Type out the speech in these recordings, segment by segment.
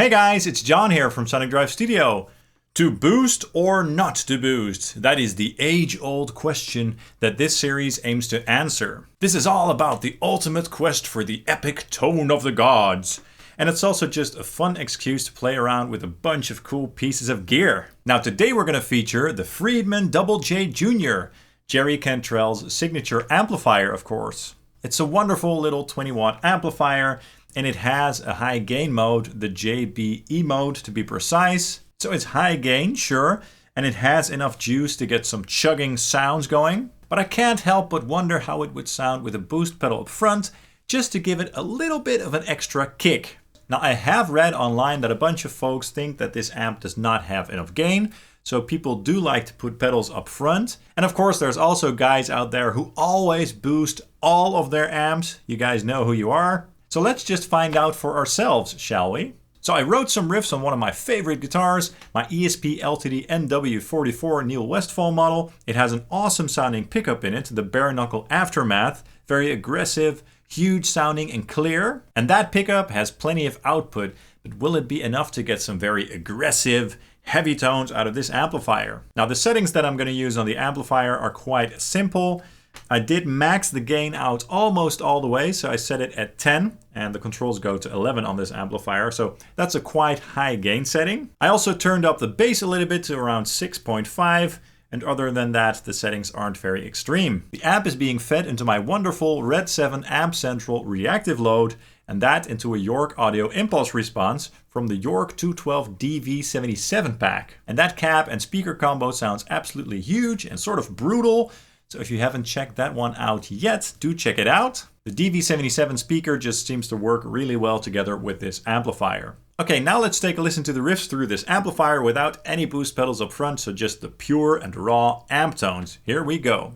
Hey guys, it's John here from Sonic Drive Studio. To boost or not to boost? That is the age-old question that this series aims to answer. This is all about the ultimate quest for the epic tone of the gods. And it's also just a fun excuse to play around with a bunch of cool pieces of gear. Now today we're going to feature the Friedman Double J Jr., Jerry Cantrell's signature amplifier, of course. It's a wonderful little 20-watt amplifier, and it has a high gain mode, the JBE mode to be precise. So it's high gain, sure, and it has enough juice to get some chugging sounds going. But I can't help but wonder how it would sound with a boost pedal up front, just to give it a little bit of an extra kick. Now I have read online that a bunch of folks think that this amp does not have enough gain, so people do like to put pedals up front. And of course there's also guys out there who always boost all of their amps. You guys know who you are. So let's just find out for ourselves, shall we? So I wrote some riffs on one of my favorite guitars, my ESP LTD NW44 Neil Westfall model. It has an awesome sounding pickup in it, the Bare Knuckle Aftermath, very aggressive, huge sounding and clear. And that pickup has plenty of output, but will it be enough to get some very aggressive, heavy tones out of this amplifier? Now the settings that I'm going to use on the amplifier are quite simple. I did max the gain out almost all the way, so I set it at 10 and the controls go to 11 on this amplifier, so that's a quite high gain setting. I also turned up the bass a little bit to around 6.5, and other than that the settings aren't very extreme. The amp is being fed into my wonderful Red 7 Amp Central reactive load, and that into a York Audio impulse response from the York 212 DV77 pack. And that cab and speaker combo sounds absolutely huge and sort of brutal. So if you haven't checked that one out yet, do check it out. The DV77 speaker just seems to work really well together with this amplifier. Okay, now let's take a listen to the riffs through this amplifier without any boost pedals up front, so just the pure and raw amp tones. Here we go.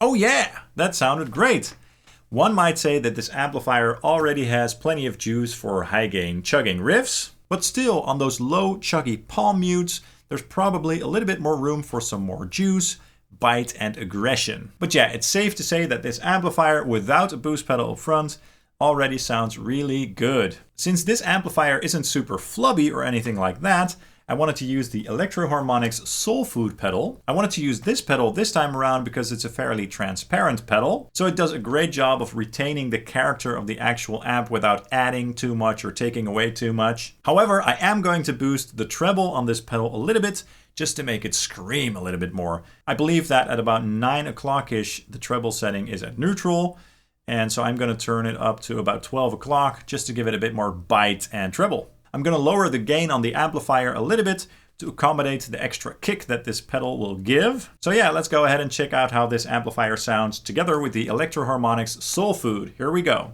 Oh yeah, that sounded great. One might say that this amplifier already has plenty of juice for high gain chugging riffs, but still on those low chuggy palm mutes, there's probably a little bit more room for some more juice, bite and aggression. But yeah, it's safe to say that this amplifier without a boost pedal up front already sounds really good. Since this amplifier isn't super flubby or anything like that, I wanted to use the Electro Harmonix Soul Food pedal. I wanted to use this pedal this time around because it's a fairly transparent pedal, so it does a great job of retaining the character of the actual amp without adding too much or taking away too much. However, I am going to boost the treble on this pedal a little bit just to make it scream a little bit more. I believe that at about 9 o'clock-ish the treble setting is at neutral, and so I'm going to turn it up to about 12 o'clock just to give it a bit more bite and treble. I'm going to lower the gain on the amplifier a little bit to accommodate the extra kick that this pedal will give. So yeah, let's go ahead and check out how this amplifier sounds together with the Electro Harmonix Soul Food. Here we go.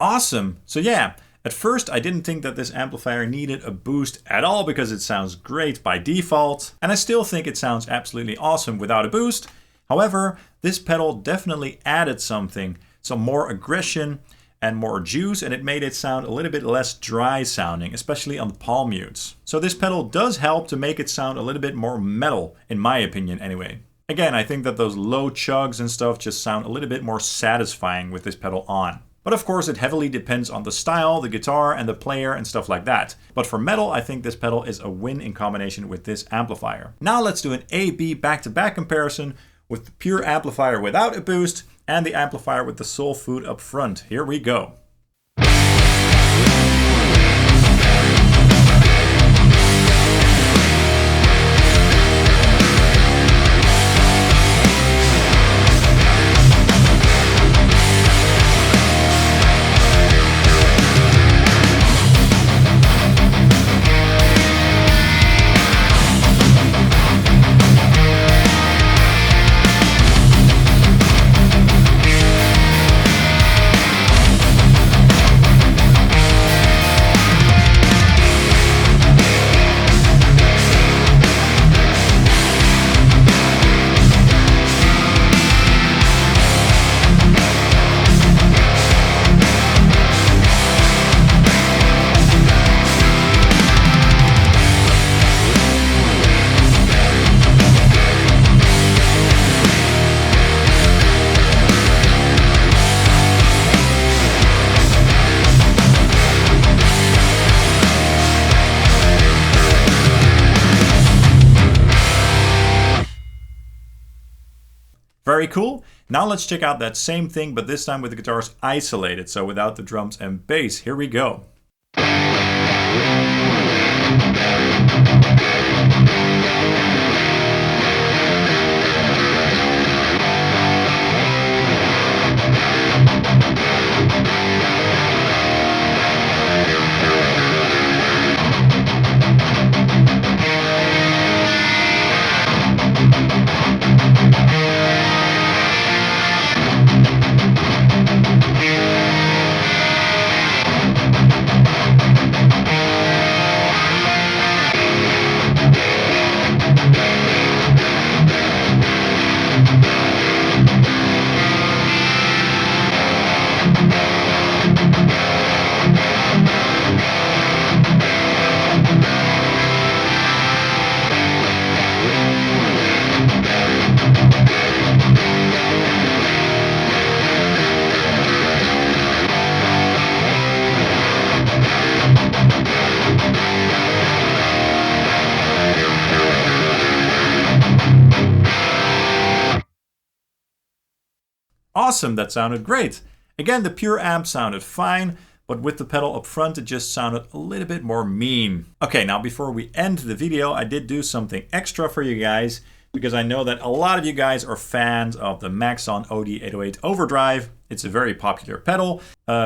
awesome. So yeah, at first I didn't think that this amplifier needed a boost at all because it sounds great by default. And I still think it sounds absolutely awesome without a boost. However, this pedal definitely added something, some more aggression and more juice, and it made it sound a little bit less dry sounding, especially on the palm mutes. So this pedal does help to make it sound a little bit more metal, in my opinion anyway. Again, I think that those low chugs and stuff just sound a little bit more satisfying with this pedal on. But of course it heavily depends on the style, the guitar and the player and stuff like that. But for metal, I think this pedal is a win in combination with this amplifier. Now let's do an A-B back-to-back comparison with the pure amplifier without a boost and the amplifier with the soul food up front. Here we go. Very cool. Now let's check out that same thing, but this time with the guitars isolated, so without the drums and bass. Here we go. Awesome, that sounded great. Again, the pure amp sounded fine, but with the pedal up front, it just sounded a little bit more mean. Okay, now before we end the video, I did do something extra for you guys, because I know that a lot of you guys are fans of the Maxon OD808 overdrive. It's a very popular pedal.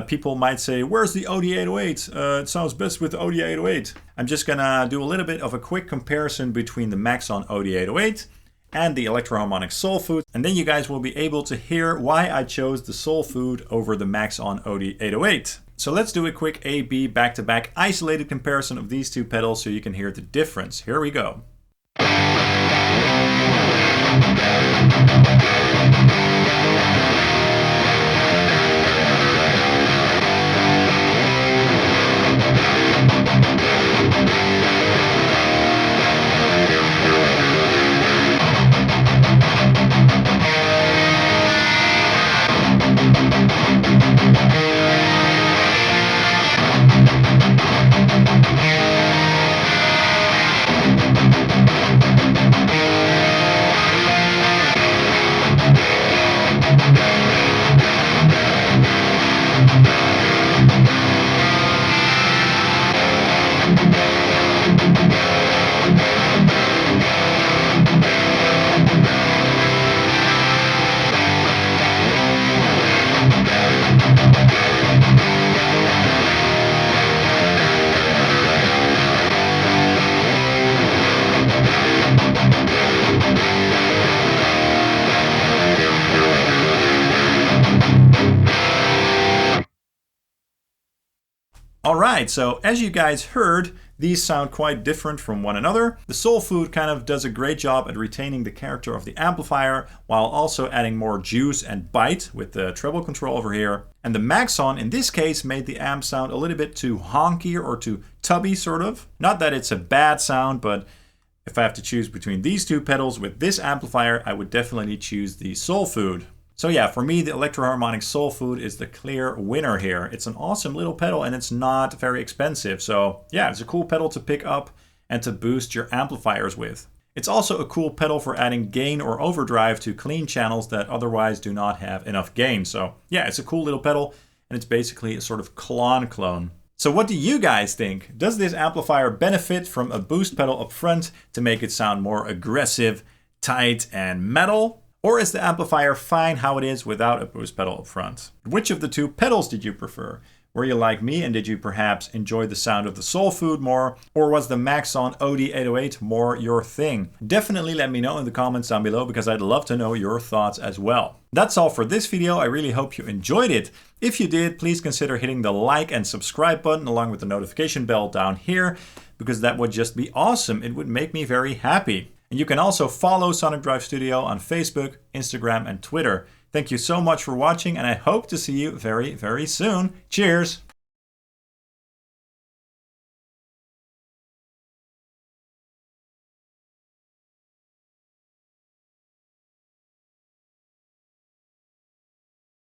People might say, where's the OD808? It sounds best with the OD808. I'm just gonna do a little bit of a quick comparison between the Maxon OD808 and the Electro-Harmonic Soul Food, and then you guys will be able to hear why I chose the Soul Food over the Maxon OD808. So let's do a quick A-B back-to-back isolated comparison of these two pedals so you can hear the difference. Here we go. Alright, so as you guys heard, these sound quite different from one another. The Soul Food kind of does a great job at retaining the character of the amplifier while also adding more juice and bite with the treble control over here. And the Maxon in this case made the amp sound a little bit too honky or too tubby sort of. Not that it's a bad sound, but if I have to choose between these two pedals with this amplifier, I would definitely choose the Soul Food. So yeah, for me, the Electro-Harmonic Soul Food is the clear winner here. It's an awesome little pedal and it's not very expensive. So yeah, it's a cool pedal to pick up and to boost your amplifiers with. It's also a cool pedal for adding gain or overdrive to clean channels that otherwise do not have enough gain. So yeah, it's a cool little pedal and it's basically a sort of klon clone. So what do you guys think? Does this amplifier benefit from a boost pedal up front to make it sound more aggressive, tight, and metal? Or is the amplifier fine how it is without a boost pedal up front? Which of the two pedals did you prefer? Were you like me and did you perhaps enjoy the sound of the Soul Food more? Or was the Maxon OD808 more your thing? Definitely let me know in the comments down below because I'd love to know your thoughts as well. That's all for this video. I really hope you enjoyed it. If you did, please consider hitting the like and subscribe button along with the notification bell down here because that would just be awesome. It would make me very happy. And you can also follow Sonic Drive Studio on Facebook, Instagram, and Twitter. Thank you so much for watching, and I hope to see you very, very soon. Cheers!